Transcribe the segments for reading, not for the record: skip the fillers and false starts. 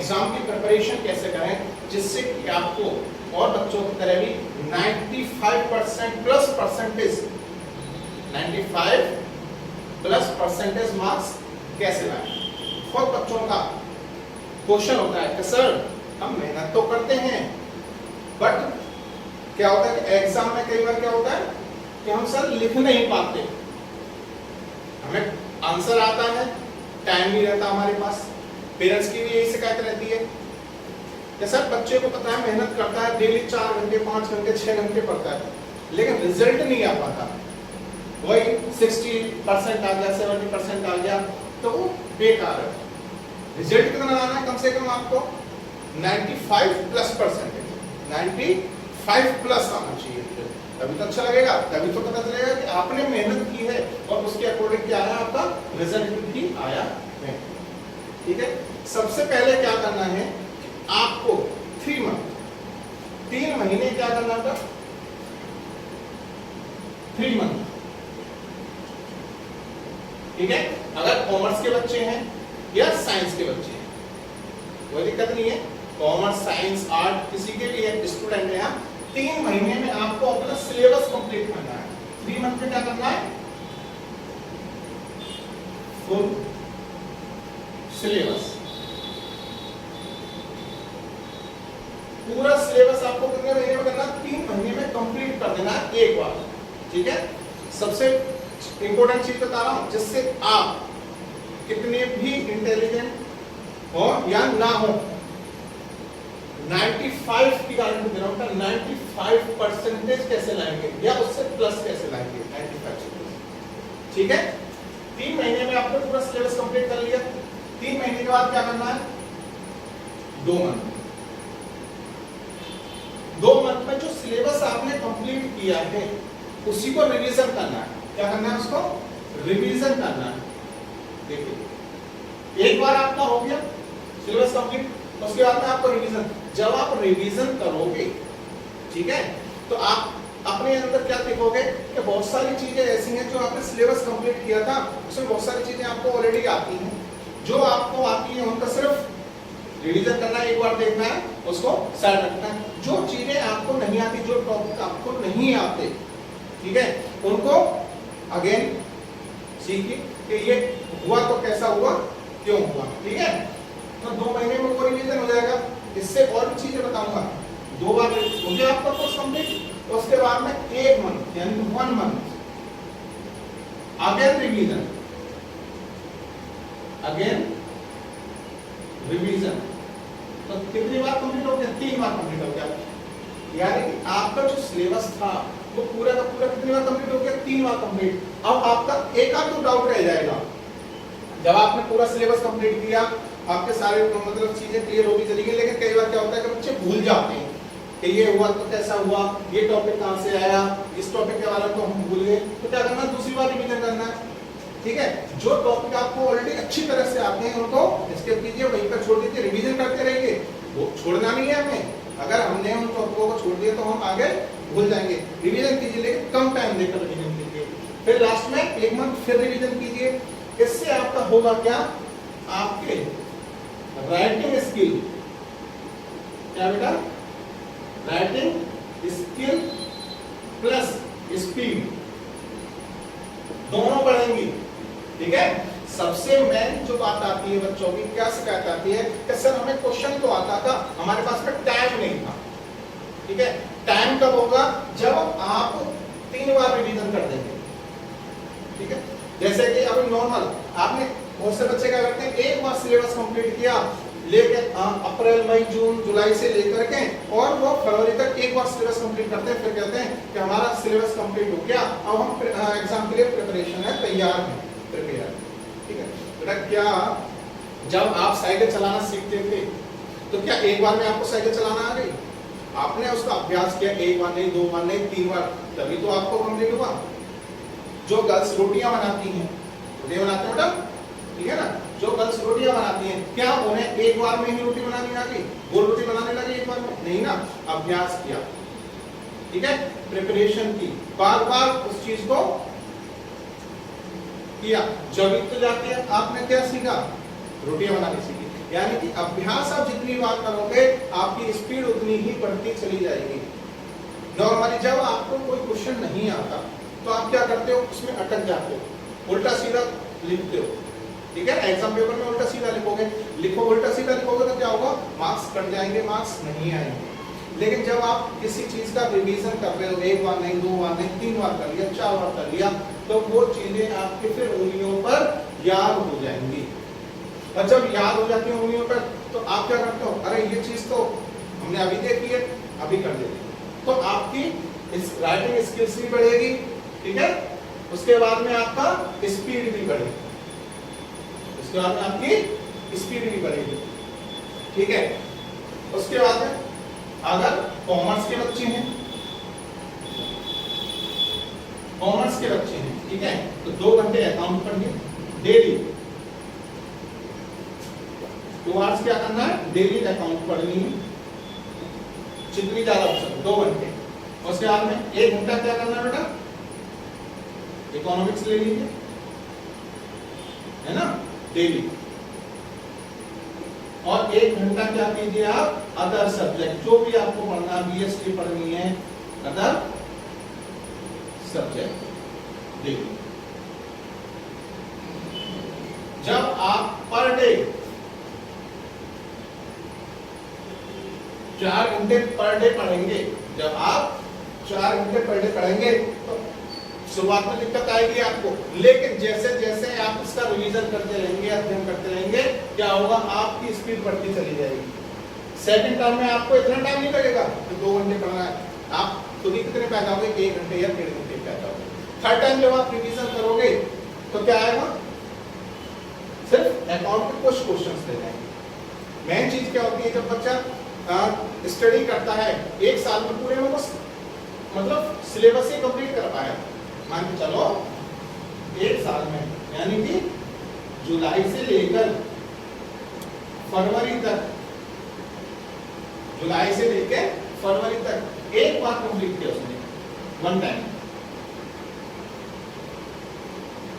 Exam की preparation कैसे करें जिससे कि आपको और बच्चों की तरह भी 95% plus percentage 95 plus percentage marks कैसे लाएं। बहुत बच्चों का क्वेश्चन होता है कि सर हम मेहनत तो करते हैं बट क्या होता है कि एग्जाम में कई बार क्या होता है कि हम सर लिख नहीं पाते, हमें आंसर आता है टाइम नहीं रहता हमारे पास। पेरेंट्स की भी यही शिकायत रहती है कि सर बच्चे को पता है मेहनत करता है, डेली 4 घंटे 5 घंटे 6 घंटे पढ़ता है लेकिन रिजल्ट नहीं आ पाता, वही 60% आ गया 70% आ गया तो वो बेकार है। रिजल्ट कितना लाना है, कम से कम आपको 95 प्लस परसेंटेज 95 प्लस आना चाहिए, तभी तो अच्छा लगेगा, तभी तो पता चलेगा कि आपने मेहनत की है और उसके अकॉर्डिंग क्या आया आपका रिजल्ट भी आया है। ठीक है, सबसे पहले क्या करना है आपको 3 महीने क्या करना था, 3 मंथ। ठीक है, अगर कॉमर्स के बच्चे हैं या साइंस के बच्चे हैं कोई दिक्कत नहीं है, कॉमर्स साइंस आर्ट किसी के भी एक स्टूडेंट है, 3 महीने में आपको अपना सिलेबस कंप्लीट करना है। 3 मंथ में क्या करना है, फुल सिलेबस, पूरा सिलेबस आपको कितने महीने में करना, 3 महीने में कंप्लीट कर देना एक बार। ठीक है, सबसे इंपॉर्टेंट चीज बता रहा हूं जिससे आप कितने भी इंटेलिजेंट हो या ना हो 95 की गारंटी दे रहा हूं, 95% कैसे लाएंगे या उससे प्लस कैसे लाएंगे 95%। ठीक है, 3 महीने में आपने पूरा सिलेबस कंप्लीट कर लिया। 3 महीने के बाद क्या करना है, 2 मंथ। 2 मंथ में जो सिलेबस आपने कंप्लीट किया है उसी को रिवीजन करना है। क्या करना है, उसको रिवीजन करना है। देखिए एक बार आपका हो गया सिलेबस कंप्लीट, उसके बाद में आपको रिवीजन, जब आप रिवीजन करोगे ठीक है तो आप अपने अंदर क्या देखोगे कि बहुत सारी चीजें ऐसी हैं जो आपने सिलेबस कंप्लीट किया था उसमें बहुत सारी चीजें आपको ऑलरेडी आती हैं, जो आपको आती है उनका सिर्फ रिवीजन करना है, एक बार देखना है, उसको साइड रखना है। जो चीजें आपको नहीं आती, जो टॉपिक आपको नहीं आते, ठीक है, उनको अगेन सीखिए कि ये हुआ तो कैसा हुआ, क्यों हुआ। ठीक है, तो 2 महीने में वो रिवीजन हो जाएगा। इससे और भी चीजें बताऊंगा। 2 बार हो गया आपका कोर्स कंप्लीट, उसके बाद में 1 मंथ यानी 1 month again revision, again revision. तो कितनी बार कंप्लीट हो गया, 3 बार कंप्लीट हो गया। यानी कि आपका जो सिलेबस था वो पूरा का पूरा कितनी बार कंप्लीट हो गया, 3 बार कंप्लीट। अब आपका एक आध तो डाउट रह जाएगा, जब आपने पूरा सिलेबस कंप्लीट किया आपके सारे मतलब चीजें क्लियर होगी चली गई, लेकिन कई बार क्या होता है कि बच्चे भूल जाते हैं कि ये हुआ तो कैसा हुआ, ये टॉपिक कहां से आया, इस टॉपिक के बारे में तो हम भूल गए। तो क्या करना, दूसरी बार रिवीजन करना है। ठीक है, जो टॉपिक आपको ऑलरेडी अच्छी तरह से आते हैं उनको स्किप कीजिए, वहीं पर छोड़ दीजिए, रिवीजन करते रहिए, वो छोड़ना नहीं है हमें। अगर हमने उन टॉपिकों को छोड़ दिया तो हम आगे भूल जाएंगे। रिवीजन कीजिए लेकिन कम टाइम देकर रिवीजन कीजिए, फिर लास्ट में 1 मंथ फिर रिवीजन कीजिए। इससे आपका होगा क्या, आपके राइटिंग स्किल, क्या बेटा, राइटिंग स्किल प्लस स्पीड दोनों बढ़ेंगी। ठीक है, सबसे मेन जो बात आती है बच्चों की, क्या शिकायत आती है कि सर हमें क्वेश्चन तो आता था, हमारे पास में टाइम नहीं था। ठीक है, टाइम कब होगा, जब आप 3 बार रिवीजन कर देंगे। ठीक है, जैसे कि अभी नॉर्मल आपने, बहुत से बच्चे क्या करते हैं, एक बार सिलेबस कंप्लीट किया लेके अप्रैल मई जून जुलाई से लेकर के और वो फरवरी तक एक बार सिलेबस कंप्लीट करते हैं, फिर कहते हैं कि हमारा सिलेबस कंप्लीट हो गया, अब हम एग्जाम के लिए प्रिपरेशन है, तैयार है, प्रिपेयर। ठीक है बेटा, क्या जब आप साइकिल चलाना सीखते थे तो क्या एक बार में आपको साइकिल चलाना आ गई? आपने उसका अभ्यास किया, 1 बार नहीं 2 बार नहीं 3 बार, तभी तो आपको कंप्लीट हुआ। जो गर्ल्स रोटियां बनाती हैं, रोटियां बनाते हैं बेटा, ठीक है ना, जो गर्ल्स रोटियां बनाती हैं, क्या उन्हें एक बार में ही रोटी बनानी आ गई, गोल रोटी बनाने लगी एक बार में? नहीं ना, अभ्यास किया। ठीक है, प्रिपरेशन की, बार बार उस चीज को किया, जब तो जाके आपने क्या सीखा, रोटियां बनानी सीखी। यानी कि अभ्यास आप जितना जितनी बार करोगे आपकी स्पीड उतनी ही बढ़ती चली जाएगी। नॉर्मली जब आपको कोई क्वेश्चन नहीं आता तो आप क्या करते हो, उसमें अटक जाते हो, उल्टा सीधा लिखते हो, ठीक है। एग्जाम पेपर में उल्टा सीधा लिखोगे, उल्टा सीधा लिखोगे तो क्या होगा, मार्क्स कट जाएंगे, मार्क्स नहीं आएंगे। लेकिन जब आप किसी चीज का रिवीजन कर रहे हो, एक बार नहीं, दो बार नहीं, 3 बार कर लिया, 4 बार कर लिया, तो वो चीजें आपके फिर उंगलियों पर याद हो जाएंगी। और जब याद हो जाती है उंगलियों पर तो आप क्या करते हो, अरे ये चीज तो हमने अभी देखी है, अभी कर देते हैं। तो आपकी इस राइटिंग स्किल्स भी बढ़ेगी, ठीक है। उसके बाद में आपका स्पीड भी बढ़ेगी, उसके बाद में आपकी स्पीड भी बढ़ेगी, ठीक है। उसके बाद में अगर कॉमर्स के बच्चे हैं, ठीक है, तो 2 घंटे अकाउंट पढ़िए डेली। 2 आवर्स क्या करना है, डेली अकाउंट पढ़नी है, जितनी ज्यादा हो सके 2 घंटे। उसके बाद में 1 घंटा क्या करना है बेटा, इकोनॉमिक्स ले लीजिए, है ना, डेली। और 1 घंटा क्या कीजिए आप, अदर सब्जेक्ट, जो भी आपको पढ़ना, बीएसटी पढ़नी है, अदर सब्जेक्ट देखिए। जब आप पर डे 4 घंटे पर डे पढ़ेंगे, जब आप 4 घंटे पर डे पढ़ेंगे तो शुरुआत में दिक्कत आएगी आपको, लेकिन जैसे जैसे आप इसका रिवीजन करते रहेंगे, अध्ययन करते रहेंगे, क्या होगा, आपकी स्पीड बढ़ती चली जाएगी। सेकंड टर्म में आपको इतना टाइम नहीं लगेगा कि 2 घंटे पढ़ना है, आप खुद ही कितने पै जाओगे, 1 घंटे या 1.5 घंटे पै जाओगे। थर्ड टाइम जब आप रिवीजन करोगे तो क्या आएगा, सिर्फ अकाउंट के कुछ क्वेश्चंस दे जाएंगे। मेन चीज क्या होती है, जब बच्चा स्टडी करता है 1 साल में पूरे में बस मतलब सिलेबस ही कंप्लीट कर पाया, मान के चलो 1 साल में, यानी कि जुलाई से लेकर फरवरी तक, जुलाई से लेकर फरवरी तक एक बार कंप्लीट किया उसने, 1 टाइम,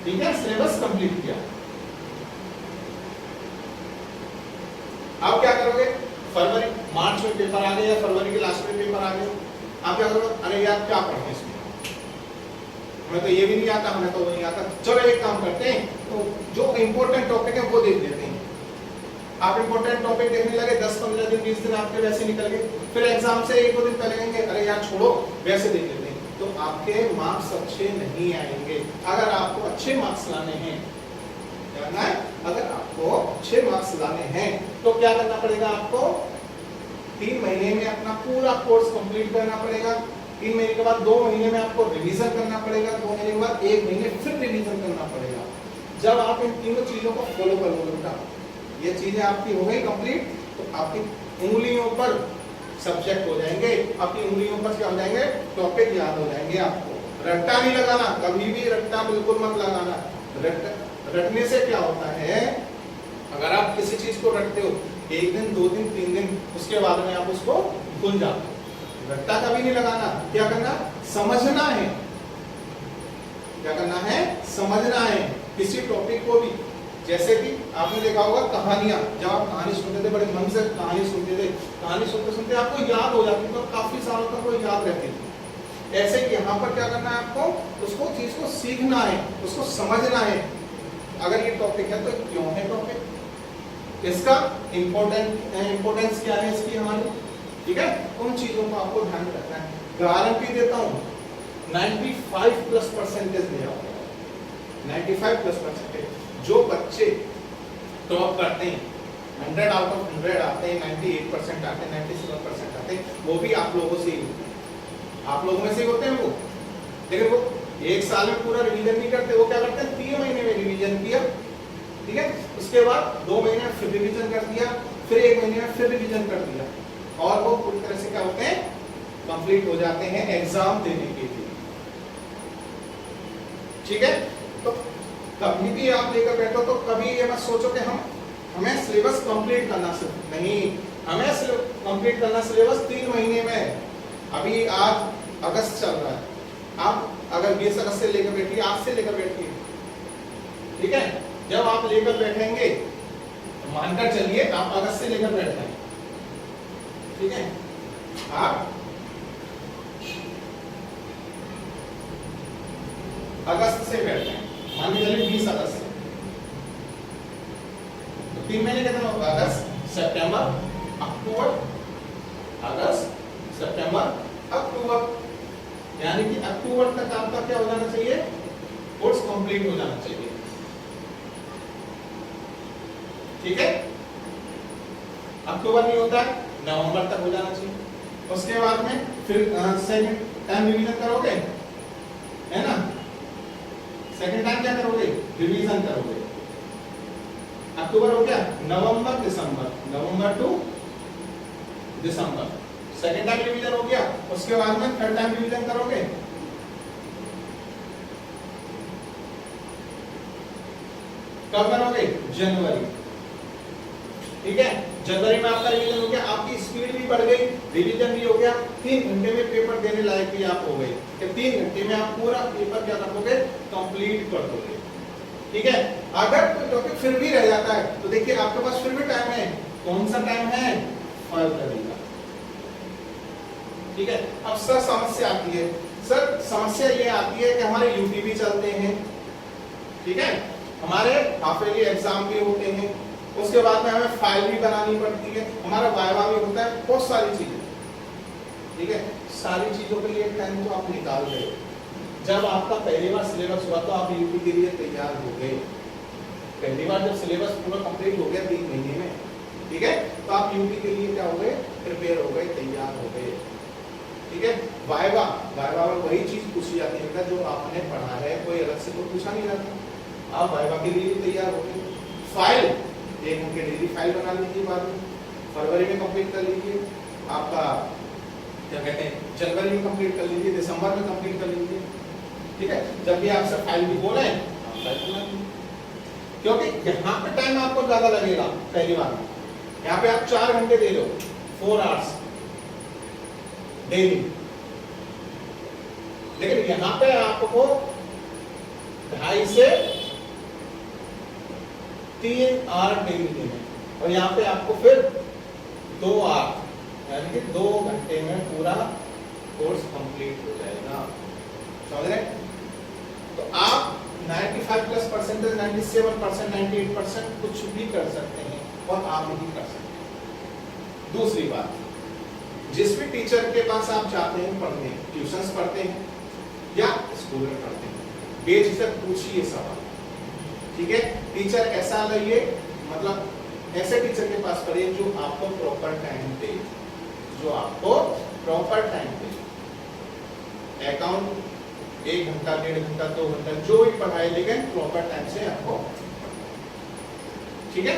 ठीक है, सिलेबस कंप्लीट किया। आप क्या करोगे, फरवरी मार्च में पेपर आ गए या फरवरी के लास्ट में पेपर आ गए, आप क्या करोगे, अरे यार क्या पढ़े इसमें, हमें तो ये भी नहीं आता, हमें तो वो नहीं आता, चलो एक काम करते हैं, तो जो इंपॉर्टेंट टॉपिक है वो देख लेते हैं। आप इंपॉर्टेंट टॉपिक देखने लगे, 10-15 दिन 20 दिन आपके वैसे निकल गए, फिर एग्जाम से 1-2 दिन पहले कहेंगे अरे यार छोड़ो वैसे देख लेते हैं, तो आपके मार्क्स अच्छे नहीं आएंगे। अगर आपको अच्छे मार्क्स लाने हैं, करना है, अगर आपको अच्छे मार्क्स लाने हैं तो क्या करना पड़ेगा, आपको 3 महीने में अपना पूरा कोर्स कंप्लीट करना पड़ेगा। 3 महीने के बाद 2 महीने में आपको रिवीजन करना पड़ेगा, 2 महीने के बाद 1 महीने फिर रिवीजन करना पड़ेगा। जब आप इन तीनों चीजों को फॉलो करोगे बेटा, ये चीजें आपकी हो गई कंप्लीट, तो आपकी उंगलियों पर सब्जेक्ट हो जाएंगे, आपकी उंगलियों पर क्या हो जाएंगे, टॉपिक याद हो जाएंगे। आपको रट्टा नहीं लगाना, कभी भी रट्टा बिल्कुल मत लगाना। रटने से क्या होता है, अगर आप किसी चीज को रटते हो 1 दिन 2 दिन 3 दिन, उसके बाद में आप उसको भूल जाते हो। रट्टा कभी नहीं लगाना, क्या करना, समझना है, क्या करना है, समझना है किसी टॉपिक को भी। जैसे कि आपने देखा होगा कहानियां, जब आप कहानी सुनते थे, बड़े मन से कहानी सुनते थे, कहानी सुनते सुनते आपको याद हो जाती थी, काफी सालों तक वो याद रहती थी। ऐसे यहाँ पर क्या करना है, आपको उसको चीज को सीखना है, उसको समझना है। अगर ये टॉपिक है तो क्यों है टॉपिक, इसका इंपोर्टेंस क्या है इसकी हमारी, ठीक है, उन चीजों को आपको ध्यान में रखना है। गारंटी देता हूँ 95+% ले आओगे, 95+%। जो बच्चे टॉप करते हैं, 100 आउट ऑफ 100 आते हैं, 98% आते हैं, 97% आते हैं, वो भी आप लोगों से ही, आप लोगों में से ही होते हैं वो। लेकिन वो 1 साल में पूरा रिवीजन नहीं करते, वो क्या करते हैं 3 महीने में रिवीजन किया, ठीक है, उसके बाद 2 महीने में फिर रिवीजन कर दिया, फिर 1 महीने में फिर रिवीजन कर दिया, और वो पूरी तरह से क्या होते हैं, कंप्लीट हो जाते हैं एग्जाम देने के लिए, ठीक है। तो कभी भी आप लेकर बैठो तो कभी ये मत सोचो कि हमें सिलेबस कंप्लीट करना, सिर्फ नहीं, हमें कंप्लीट करना सिलेबस 3 महीने में। अभी आज अगस्त चल रहा है, आप अगर 20 अगस्त से लेकर बैठिए, आज से लेकर बैठिए, ठीक है। जब आप लेकर बैठेंगे, मानकर चलिए आप अगस्त से लेकर बैठ रहे हैं, ठीक है, आप अगस्त से बैठते हैं, मान लीजिए 20 अगस्त से, तो 3 महीने कितना होगा? अगस्त, सितंबर, अक्टूबर, अगस्त, सितंबर, अक्टूबर, यानी कि अक्टूबर तक आपका क्या हो जाना चाहिए? कोर्स कंप्लीट हो जाना चाहिए। ठीक है, अक्टूबर नहीं होता है, नवंबर तक हो जाना चाहिए। उसके बाद में फिर सेकंड टाइम रिवीजन करोगे, है ना? सेकंड टाइम क्या करोगे? रिवीजन करोगे। अक्टूबर हो गया, नवंबर दिसंबर, नवंबर टू दिसंबर, सेकंड टाइम रिवीजन हो गया। उसके बाद में थर्ड टाइम रिवीजन करोगे, कब करोगे? जनवरी। ठीक है, जनवरी में आपका रिवीजन हो गया, आपकी स्पीड भी बढ़ गई, रिवीजन भी हो गया, 3 घंटे में पेपर देने लायक भी आप हो गए कि 3 घंटे में आप पूरा पेपर क्या कर दोगे? कंप्लीट कर दोगे। ठीक है, अगर कोई टॉपिक फिर भी रह जाता है तो देखिए आपके पास फिर भी टाइम है। कौन सा टाइम है? फरवरी का। ठीक है, अब सर समस्या आती है, सर समस्या ये आती है कि हमारे यूटी भी चलते हैं, ठीक है, हमारे हाफ ईयरली एग्जाम भी होते हैं, उसके बाद में हमें फाइल भी बनानी पड़ती है, हमारा वाइवा भी होता है, बहुत सारी चीजें। ठीक है, सारी चीजों के लिए टाइम तो आप निकाल रहे हो। जब आपका पहली बार सिलेबस हुआ तो आप यूपी के लिए तैयार हो गए। पहली बार जब सिलेबस पूरा कंप्लीट हो गया 3 महीने में, ठीक है, तो आप यूपी के लिए क्या हो गए? प्रिपेयर हो गए, तैयार हो गए। ठीक है, वाइवा में वही चीज पूछी जाती है जो आपने पढ़ा है, कोई अलग से कोई पूछा नहीं जाता। आप वाइवा के लिए तैयार हो गए। फाइल 1 घंटे डेली फाइल बना लीजिए, बाद में फरवरी में कंप्लीट कर लीजिए, आपका क्या कहते हैं जनवरी में कंप्लीट कर लीजिए, दिसंबर में कंप्लीट कर लीजिए। ठीक है, जब भी आपसे फाइल भी बोले आप फाइल बना लीजिए, क्योंकि यहाँ पे टाइम आपको ज्यादा लगेगा। पहली बार यहाँ पे आप 4 घंटे दे लो, 4 आवर्स डेली, लेकिन यहाँ पे आपको 2.5 से 3 आवर डेली देने, और यहाँ पे आपको फिर 2 आवर, यानी कि 2 घंटे में पूरा कोर्स कंप्लीट हो जाएगा। समझ रहे? तो आप 95+%, 97%, 98% कुछ भी कर सकते हैं, और आप नहीं कर सकते। दूसरी बात, जिस भी टीचर के पास आप जाते हैं पढ़ने, ट्यूशंस पढ़ते हैं या स्कूल में पढ़ते हैं, बेझिझक पूछिए सवाल। ठीक है, टीचर ऐसा लइए, मतलब ऐसे टीचर के पास पढ़िए जो आपको प्रॉपर टाइम दे, जो आपको प्रॉपर टाइम दे। अकाउंट 1 घंटा, 1.5 घंटा, 2 घंटा जो भी पढ़ाए, लेकिन प्रॉपर टाइम से आपको। ठीक है।